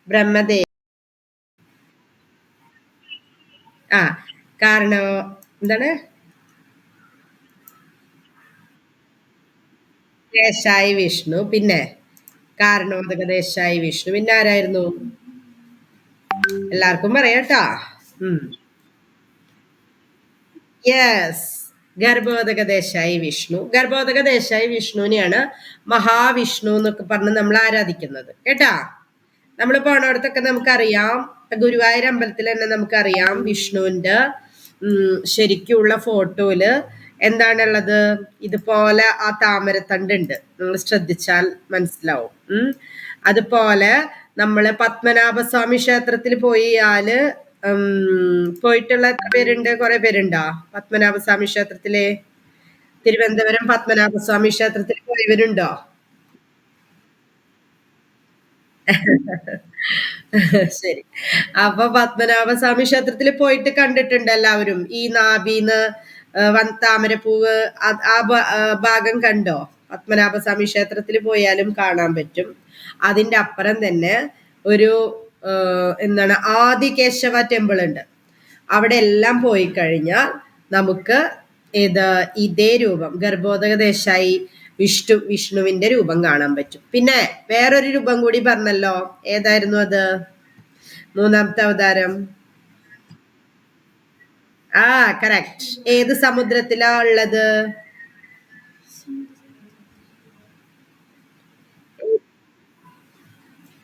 ബ്രഹ്മദേവ ആ കാരണം എന്താണ് ദേശായി വിഷ്ണു, പിന്നെ കാരണോദക ദേശായി വിഷ്ണു, പിന്നെ ആരായിരുന്നു? എല്ലാവർക്കും പറയാട്ടാ. യെസ്, ഗർഭോദക ദേശായി വിഷ്ണു. ഗർഭോദക ദേശായി വിഷ്ണുവിനെയാണ് മഹാവിഷ്ണു എന്നൊക്കെ പറഞ്ഞ് നമ്മൾ ആരാധിക്കുന്നത് കേട്ടാ. നമ്മൾ പോണോടത്തൊക്കെ നമുക്കറിയാം, ഗുരുവായൂർ അമ്പലത്തിൽ തന്നെ നമുക്കറിയാം വിഷ്ണുവിന്റെ ശരിക്കുള്ള ഫോട്ടോയില് എന്താണുള്ളത്, ഇതുപോലെ ആ താമരത്തണ്ട് ഉണ്ട്, നിങ്ങൾ ശ്രദ്ധിച്ചാൽ മനസ്സിലാവും. അതുപോലെ നമ്മള് പത്മനാഭസ്വാമി ക്ഷേത്രത്തിൽ പോയാല് പോയിട്ടുള്ള എത്ര പേരുണ്ട്? കുറെ പേരുണ്ടോ പത്മനാഭസ്വാമി ക്ഷേത്രത്തില്? തിരുവനന്തപുരം പത്മനാഭസ്വാമി ക്ഷേത്രത്തിൽ പോയവരുണ്ടോ? ശരി. അപ്പൊ പത്മനാഭസ്വാമി ക്ഷേത്രത്തിൽ പോയിട്ട് കണ്ടിട്ടുണ്ട് എല്ലാവരും ഈ നാഭീന്ന് താമരപ്പൂവ് ഭാഗം കണ്ടോ? പത്മനാഭസ്വാമി ക്ഷേത്രത്തിൽ പോയാലും കാണാൻ പറ്റും. അതിന്റെ അപ്പുറം തന്നെ ഒരു എന്താണ് ആദികേശവ ടെമ്പിൾ ഉണ്ട്. അവിടെ എല്ലാം പോയി കഴിഞ്ഞാൽ നമുക്ക് ഇതേ രൂപം ഗർഭോദക ദേശായി വിഷ്ണുവിന്റെ രൂപം കാണാൻ പറ്റും. പിന്നെ വേറൊരു രൂപം കൂടി പറഞ്ഞല്ലോ, ഏതായിരുന്നു അത്? മൂന്നാമത്തെ അവതാരം. ആ കറക്റ്റ്. ഏത് സമുദ്രത്തിലാ ഉള്ളത്?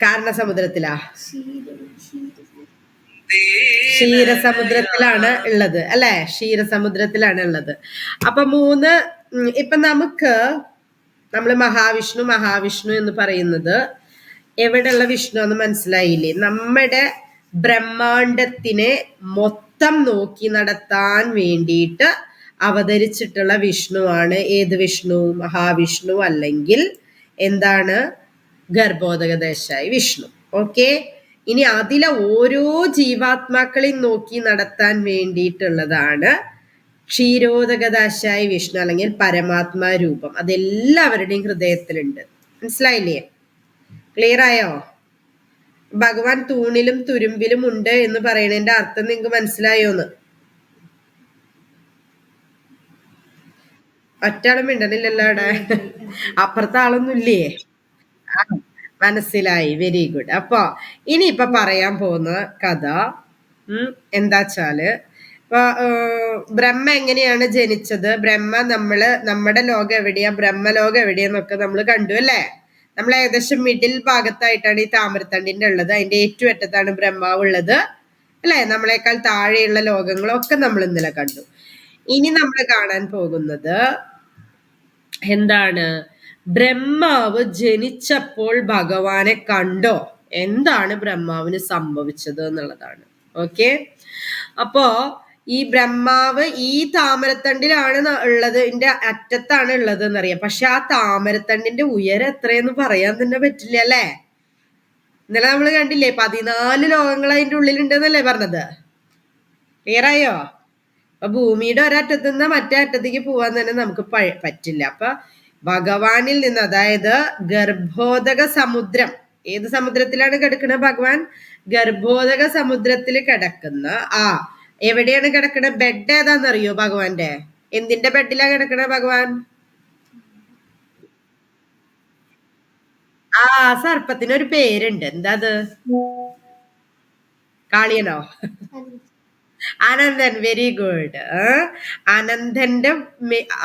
കാരണസമുദ്രത്തിലാ? ക്ഷീരസമുദ്രത്തിലാണ് ഉള്ളത് അല്ലെ? ക്ഷീരസമുദ്രത്തിലാണ് ഉള്ളത്. അപ്പൊ ഇപ്പൊ നമ്മള് മഹാവിഷ്ണു എന്ന് പറയുന്നത് എവിടെയുള്ള വിഷ്ണു എന്ന് മനസ്സിലായില്ലേ? നമ്മുടെ ബ്രഹ്മാണ്ടത്തിനെ മൊത്തം നോക്കി നടത്താൻ വേണ്ടിയിട്ട് അവതരിച്ചിട്ടുള്ള വിഷ്ണുവാണ്. ഏത് വിഷ്ണു? മഹാവിഷ്ണു, അല്ലെങ്കിൽ എന്താണ് ഗർഭോദക ദേശായി വിഷ്ണു. ഓക്കെ, ഇനി അതിലെ ഓരോ ജീവാത്മാക്കളെയും നോക്കി നടത്താൻ വേണ്ടിയിട്ടുള്ളതാണ് ക്ഷീരോദകദാശായി വിഷ്ണു, അല്ലെങ്കിൽ പരമാത്മാ രൂപം. അതെല്ലാവരുടെയും ഹൃദയത്തിലുണ്ട്. മനസ്സിലായില്ലേ? ക്ലിയർ ആയോ? ഭഗവാൻ തൂണിലും തുരുമ്പിലും ഉണ്ട് എന്ന് പറയുന്നതിന്റെ അർത്ഥം നിങ്ങൾക്ക് മനസ്സിലായോന്ന്? ഒറ്റാളും മിണ്ടണില്ലല്ലോ അവിടെ. അപ്പുറത്തെ ആളൊന്നുമില്ലേ? മനസ്സിലായി, വെരി ഗുഡ്. അപ്പൊ ഇനിയിപ്പൊ പറയാൻ പോകുന്ന കഥ എന്താച്ചാല്, ഇപ്പൊ ബ്രഹ്മ എങ്ങനെയാണ് ജനിച്ചത്, നമ്മുടെ ലോകം എവിടെയാ, ബ്രഹ്മലോകം എവിടെയാന്നൊക്കെ നമ്മൾ കണ്ടു അല്ലേ? നമ്മൾ ഏകദേശം മിഡിൽ ഭാഗത്തായിട്ടാണ് ഈ താമരത്തണ്ടിന്റെ ഉള്ളത്. അതിന്റെ ഏറ്റവും അറ്റത്താണ് ബ്രഹ്മാവ് ഉള്ളത് അല്ലെ? നമ്മളെക്കാൾ താഴെയുള്ള ലോകങ്ങളൊക്കെ നമ്മൾ ഇന്നലെ കണ്ടു. ഇനി നമ്മൾ കാണാൻ പോകുന്നത് എന്താണ്? ബ്രഹ്മാവ് ജനിച്ചപ്പോൾ ഭഗവാനെ കണ്ടോ? എന്താണ് ബ്രഹ്മാവിന് സംഭവിച്ചത് എന്നുള്ളതാണ്. ഓക്കെ, അപ്പോ ഈ ബ്രഹ്മാവ് ഈ താമരത്തണ്ടിലാണ് ഉള്ളത്, ഇതിന്റെ അറ്റത്താണ് ഉള്ളത് എന്നറിയാം. പക്ഷെ ആ താമരത്തണ്ടിന്റെ ഉയരം എത്രയെന്ന് പറയാൻ തന്നെ പറ്റില്ല അല്ലെ? ഇന്നലെ നമ്മൾ കണ്ടില്ലേ 14 ലോകങ്ങൾ അതിന്റെ ഉള്ളിലുണ്ടെന്നല്ലേ പറഞ്ഞത്? ക്ലിയർ ആയോ? അപ്പൊ ഭൂമിയുടെ ഒരറ്റത്തു നിന്ന് മറ്റേ അറ്റത്തേക്ക് പോവാൻ തന്നെ നമുക്ക് പറ്റില്ല. അപ്പൊ ഭഗവാനിൽ നിന്ന്, അതായത് ഗർഭോദക സമുദ്രം, ഏത് സമുദ്രത്തിലാണ് കിടക്കുന്നത് ഭഗവാൻ? ഗർഭോദക സമുദ്രത്തിൽ കിടക്കുന്ന എവിടെയാണ് കിടക്കുന്നത്? ബെഡ് ഏതാന്നറിയോ ഭഗവാന്റെ? എന്തിന്റെ ബെഡിലാ കിടക്കണ ഭഗവാൻ? സർപ്പത്തിന് ഒരു പേരുണ്ട്. എന്താ അത്? കാളിയനോ? Ananthan, very good.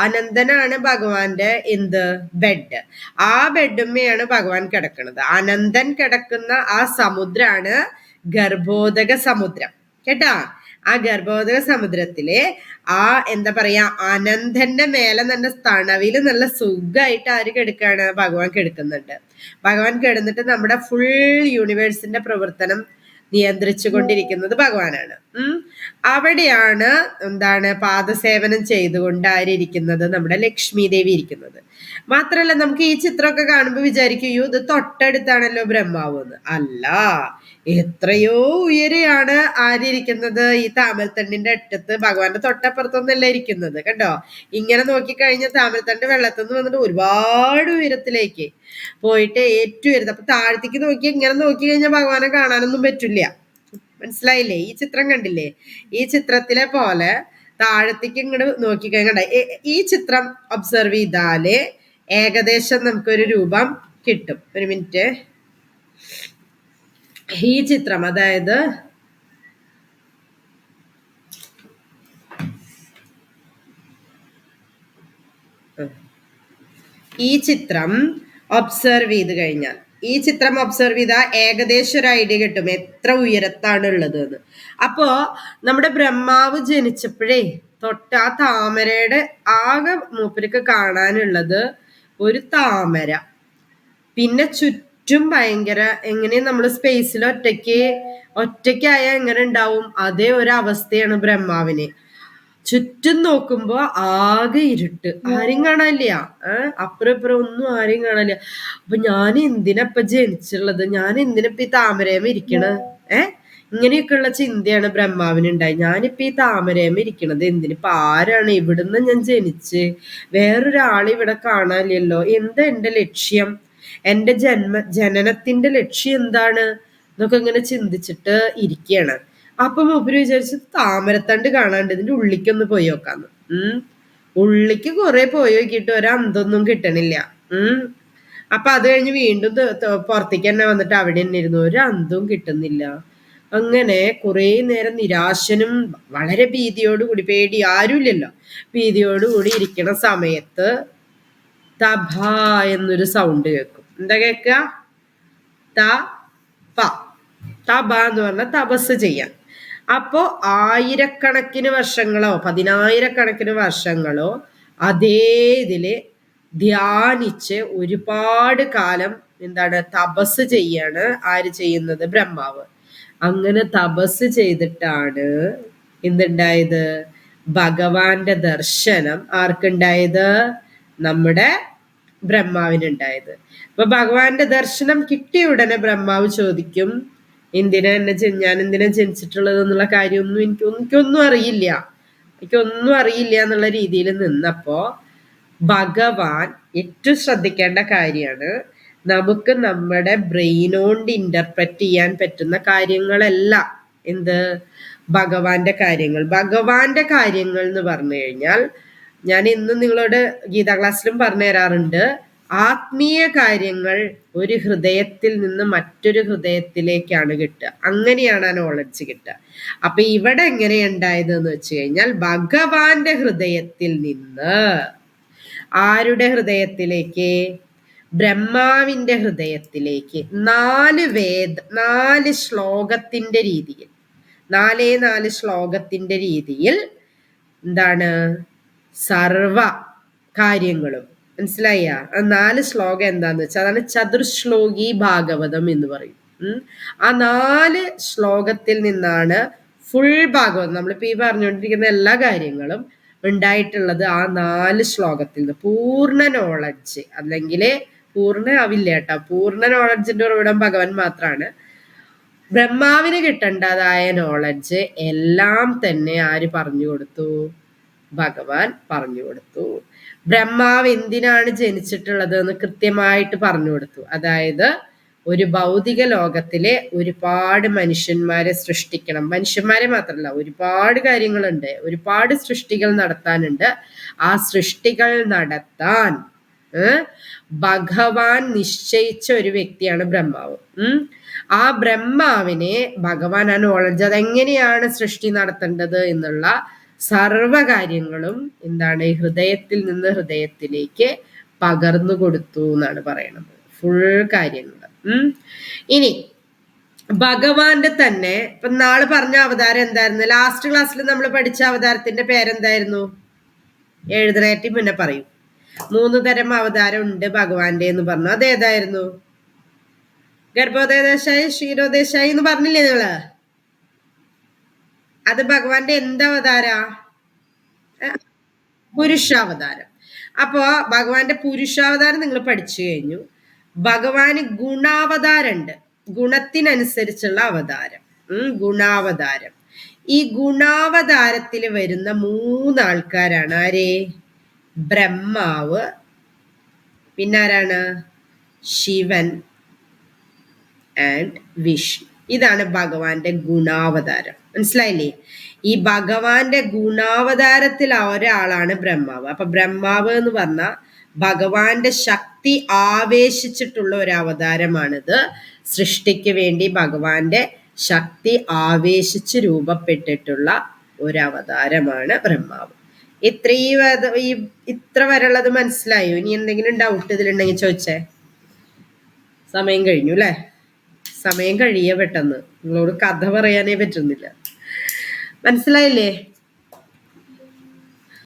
അനന്തനാണ് ഭഗവാന്റെ ബെഡ്. ആ ബെഡുമ്മയാണ് ഭഗവാൻ കിടക്കുന്നത്. അനന്തൻ കിടക്കുന്ന ആ സമുദ്രാണ് ഗർഭോദക സമുദ്രം കേട്ടാ. ആ ഗർഭോദക സമുദ്രത്തിലെ എന്താ പറയാ, അനന്തന്റെ മേലെ നല്ല തണവില് നല്ല സുഖമായിട്ട് ആര് കിടക്കാണ്? ഭഗവാൻ കിടക്കുന്നുണ്ട്. ഭഗവാൻ കിടന്നിട്ട് നമ്മുടെ ഫുൾ യൂണിവേഴ്സിന്റെ പ്രവർത്തനം നിയന്ത്രിച്ചു കൊണ്ടിരിക്കുന്നത് ഭഗവാനാണ്. അവിടെയാണ് എന്താണ് പാദസേവനം ചെയ്തുകൊണ്ട് ആരിയിരിക്കുന്നത്? നമ്മുടെ ലക്ഷ്മി ദേവി ഇരിക്കുന്നത്. മാത്രല്ല നമുക്ക് ഈ ചിത്രമൊക്കെ കാണുമ്പോൾ വിചാരിക്കും ഇത് തൊട്ടടുത്താണല്ലോ ബ്രഹ്മാവ് എന്ന്. അല്ല, എത്രയോ ഉയരെയാണ് ആരിയിരിക്കുന്നത്, ഈ താമരത്തണ്ടിന്റെ അറ്റത്ത്. ഭഗവാന്റെ തൊട്ടപ്പുറത്തൊന്നല്ല ഇരിക്കുന്നത്, കണ്ടോ. ഇങ്ങനെ നോക്കിക്കഴിഞ്ഞാൽ താമരത്തണ്ട് വെള്ളത്തുനിന്ന് വന്നിട്ട് ഒരുപാട് ഉയരത്തിലേക്ക് പോയിട്ട് ഏറ്റവും ഉയരത്ത്. അപ്പൊ താഴത്തേക്ക് നോക്കി ഇങ്ങനെ നോക്കി കഴിഞ്ഞാൽ ഭഗവാനെ കാണാനൊന്നും പറ്റില്ല. മനസ്സിലായില്ലേ? ഈ ചിത്രം കണ്ടില്ലേ? ഈ ചിത്രത്തിലെ പോലെ താഴത്തേക്ക് ഇങ്ങോട്ട് നോക്കിക്കഴിഞ്ഞാൽ ഈ ചിത്രം ഒബ്സർവ് ചെയ്താല് ഏകദേശം നമുക്കൊരു രൂപം കിട്ടും. ഒരു മിനിറ്റ്. ഈ ചിത്രം, അതായത് ഈ ചിത്രം ഒബ്സർവ് ചെയ്ത് കഴിഞ്ഞാൽ, ഈ ചിത്രം ഒബ്സർവ് ചെയ്താൽ ഏകദേശം ഒരു ഐഡിയ കിട്ടും എത്ര ഉയരത്താണ് ഉള്ളത് എന്ന്. അപ്പോ നമ്മുടെ ബ്രഹ്മാവ് ജനിച്ചപ്പോഴേ തൊട്ട് ആ താമരയുടെ ആകെ മൂപ്പർക്ക് കാണാനുള്ളത് ഒരു താമര, പിന്നെ ചുറ്റും ഭയങ്കര, എങ്ങനെ നമ്മൾ സ്പേസിൽ ഒറ്റയ്ക്കായ എങ്ങനെ ഉണ്ടാവും അതേ ഒരു അവസ്ഥയാണ് ബ്രഹ്മാവിന്. ചുറ്റും നോക്കുമ്പോ ആകെ ഇരുട്ട്, ആരും കാണാനില്ല. അപ്പുറം ഇപ്പുറം ഒന്നും ആരെയും കാണാനില്ല. അപ്പൊ ഞാൻ എന്തിനപ്പ ജനിച്ചുള്ളത്, ഞാൻ എന്തിനപ്പ ഈ താമരേമ ഇരിക്കണ? ഇങ്ങനെയൊക്കെയുള്ള ചിന്തയാണ് ബ്രഹ്മാവിന് ഉണ്ടായി. ഞാനിപ്പോ ഈ താമരേമ ഇരിക്കണത് എന്തിനിപ്പ? ആരാണ്? ഇവിടുന്ന് ഞാൻ ജനിച്ച് വേറൊരാൾ ഇവിടെ കാണാനില്ലല്ലോ. എന്താ എന്റെ ലക്ഷ്യം? എന്റെ ജനനത്തിന്റെ ലക്ഷ്യം എന്താണ് എന്നൊക്കെ ഇങ്ങനെ ചിന്തിച്ചിട്ട് ഇരിക്കുകയാണ്. അപ്പൊ മൂപ്പര് വിചാരിച്ചു താമരത്തണ്ട് കാണാണ്ട് ഇതിന്റെ ഉള്ളിക്കൊന്ന് പോയി നോക്കാന്ന്. ഉള്ളിക്ക് കുറെ പോയി നോക്കിയിട്ട് ഒരന്തൊന്നും കിട്ടണില്ല. അപ്പൊ അത് കഴിഞ്ഞ് വീണ്ടും പുറത്തേക്ക് തന്നെ വന്നിട്ട് അവിടെ തന്നെ ഇരുന്നു. ഒരു അന്തവും കിട്ടുന്നില്ല. അങ്ങനെ കുറെ നേരം നിരാശനും വളരെ ഭീതിയോടുകൂടി, പേടി ആരുമില്ലല്ലോ, ഭീതിയോടുകൂടി ഇരിക്കണ സമയത്ത് തഭ എന്നൊരു സൗണ്ട് കേൾക്കും. എന്താ കേൾക്കുക? തപ എന്ന് പറഞ്ഞാൽ തപസ് ചെയ്യാൻ. അപ്പോ ആയിരക്കണക്കിന് വർഷങ്ങളോ 10,000-കണക്കിന് വർഷങ്ങളോ അതേ ഇതില് ധ്യാനിച്ച് ഒരുപാട് കാലം എന്താണ് തപസ് ചെയ്യാണ്. ആര് ചെയ്യുന്നത്? ബ്രഹ്മാവ്. അങ്ങനെ തപസ് ചെയ്തിട്ടാണ് എന്തുണ്ടായത്? ഭഗവാന്റെ ദർശനം ആർക്കുണ്ടായത്? നമ്മുടെ ബ്രഹ്മാവിനുണ്ടായത്. അപ്പൊ ഭഗവാന്റെ ദർശനം കിട്ടിയ ഉടനെ ബ്രഹ്മാവ് ചോദിക്കും, എന്തിനാ ഞാൻ എന്തിനാ ജനിച്ചിട്ടുള്ളത് എന്നുള്ള കാര്യമൊന്നും എനിക്കൊന്നും അറിയില്ല എന്നുള്ള രീതിയിൽ നിന്നപ്പോ ഭഗവാൻ ഏറ്റവും ശ്രദ്ധിക്കേണ്ട കാര്യമാണ്, നമുക്ക് നമ്മുടെ ബ്രെയിനോണ്ട് ഇന്റർപ്രറ്റ് ചെയ്യാൻ പറ്റുന്ന കാര്യങ്ങളല്ല എന്ത് ഭഗവാന്റെ കാര്യങ്ങൾ എന്ന് പറഞ്ഞു കഴിഞ്ഞാൽ, ഞാൻ ഇന്നും നിങ്ങളോട് ഗീതാ ക്ലാസ്സിലും പറഞ്ഞു തരാറുണ്ട്, ആത്മീയ കാര്യങ്ങൾ ഒരു ഹൃദയത്തിൽ നിന്ന് മറ്റൊരു ഹൃദയത്തിലേക്കാണ് കിട്ടുക. അങ്ങനെയാണ് ആ നോളജ് കിട്ടുക. അപ്പൊ ഇവിടെ എങ്ങനെയുണ്ടായത് എന്ന് വെച്ച് കഴിഞ്ഞാൽ, ഭഗവാന്റെ ഹൃദയത്തിൽ നിന്ന് ആരുടെ ഹൃദയത്തിലേക്ക്? ബ്രഹ്മാവിന്റെ ഹൃദയത്തിലേക്ക് 4 ശ്ലോകത്തിന്റെ രീതിയിൽ, 4 ശ്ലോകത്തിന്റെ രീതിയിൽ എന്താണ് സർവ കാര്യങ്ങളും. മനസ്സിലായ? 4 ശ്ലോകം എന്താന്ന് വെച്ചാൽ അതാണ് ചതുർശ്ലോകി ഭാഗവതം എന്ന് പറയും. ആ 4 ശ്ലോകത്തിൽ നിന്നാണ് ഫുൾ ഭാഗവതം, നമ്മളിപ്പോ ഈ പറഞ്ഞുകൊണ്ടിരിക്കുന്ന എല്ലാ കാര്യങ്ങളും ഉണ്ടായിട്ടുള്ളത് ആ 4 ശ്ലോകത്തിൽ നിന്ന്. പൂർണ്ണ നോളജ്, അല്ലെങ്കിൽ പൂർണ്ണ ആവില്ല കേട്ടോ, പൂർണ്ണ നോളജിന്റെ ഉറവിടം ഭഗവാൻ മാത്രമാണ്. ബ്രഹ്മാവിന് കിട്ടേണ്ടതായ നോളജ് എല്ലാം തന്നെ ആര് പറഞ്ഞു കൊടുത്തു? ഭഗവാൻ പറഞ്ഞു കൊടുത്തു. ബ്രഹ്മാവ് എന്തിനാണ് ജനിച്ചിട്ടുള്ളത് എന്ന് കൃത്യമായിട്ട് പറഞ്ഞു കൊടുത്തു. അതായത് ഒരു ഭൗതിക ലോകത്തിലെ ഒരുപാട് മനുഷ്യന്മാരെ സൃഷ്ടിക്കണം. മനുഷ്യന്മാരെ മാത്രമല്ല, ഒരുപാട് കാര്യങ്ങളുണ്ട്, ഒരുപാട് സൃഷ്ടികൾ നടത്താനുണ്ട്. ആ സൃഷ്ടികൾ നടത്താൻ ഭഗവാൻ നിശ്ചയിച്ച ഒരു വ്യക്തിയാണ് ബ്രഹ്മാവ്. ആ ബ്രഹ്മാവിനെ ഭഗവാൻ ആ നോളജ്, അതെങ്ങനെയാണ് സൃഷ്ടി നടത്തേണ്ടത് എന്നുള്ള സർവ കാര്യങ്ങളും എന്താണ് ഹൃദയത്തിൽ നിന്ന് ഹൃദയത്തിലേക്ക് പകർന്നു കൊടുത്തു എന്നാണ് പറയണത്. ഫുൾ കാര്യങ്ങൾ. ഇനി ഭഗവാന്റെ തന്നെ ഇപ്പൊ നാളെ പറഞ്ഞ അവതാരം എന്തായിരുന്നു? ലാസ്റ്റ് ക്ലാസ്സിൽ നമ്മൾ പഠിച്ച അവതാരത്തിന്റെ പേരെന്തായിരുന്നു? എഴുതണേറ്റി മുന്നേ പറയും. 3 തരം അവതാരം ഉണ്ട് ഭഗവാന്റെ എന്ന് പറഞ്ഞു. അതേതായിരുന്നു? ഗർഭോദയദേശായി, ക്ഷീരോദേശായി എന്ന് പറഞ്ഞില്ലേ നിങ്ങള്? അത് ഭഗവാന്റെ എന്തവതാര? പുരുഷാവതാരം. അപ്പോ ഭഗവാന്റെ പുരുഷാവതാരം നിങ്ങൾ പഠിച്ചു കഴിഞ്ഞു. ഭഗവാന് ഗുണാവതാരമുണ്ട്, ഗുണത്തിനനുസരിച്ചുള്ള അവതാരം, ഗുണാവതാരം. ഈ ഗുണാവതാരത്തിൽ വരുന്ന 3 ആൾക്കാരാണ് ആര്? ബ്രഹ്മാവ്, പിന്നെ ആരാണ്? ശിവൻ ആൻഡ് വിഷ്ണു. ഇതാണ് ഭഗവാന്റെ ഗുണാവതാരം. മനസ്സിലായില്ലേ? ഈ ഭഗവാന്റെ ഗുണാവതാരത്തിൽ ഒരാളാണ് ബ്രഹ്മാവ്. അപ്പൊ ബ്രഹ്മാവ് എന്ന് പറഞ്ഞാൽ ഭഗവാന്റെ ശക്തി ആവേശിച്ചിട്ടുള്ള ഒരു അവതാരമാണിത്. സൃഷ്ടിക്ക് വേണ്ടി ഭഗവാന്റെ ശക്തി ആവേശിച്ച് രൂപപ്പെട്ടിട്ടുള്ള ഒരു അവതാരമാണ് ബ്രഹ്മാവ്. ഇത്ര വരെയുള്ളത് മനസ്സിലായോ? ഇനി എന്തെങ്കിലും ഡൗട്ട് ഇതിലുണ്ടെങ്കിൽ ചോദിച്ചേ. സമയം കഴിഞ്ഞു അല്ലേ? സമയം കഴിയ പെട്ടെന്ന്. നിങ്ങളോട് കഥ പറയാനേ പറ്റുന്നില്ല. മനസ്സിലായില്ലേ?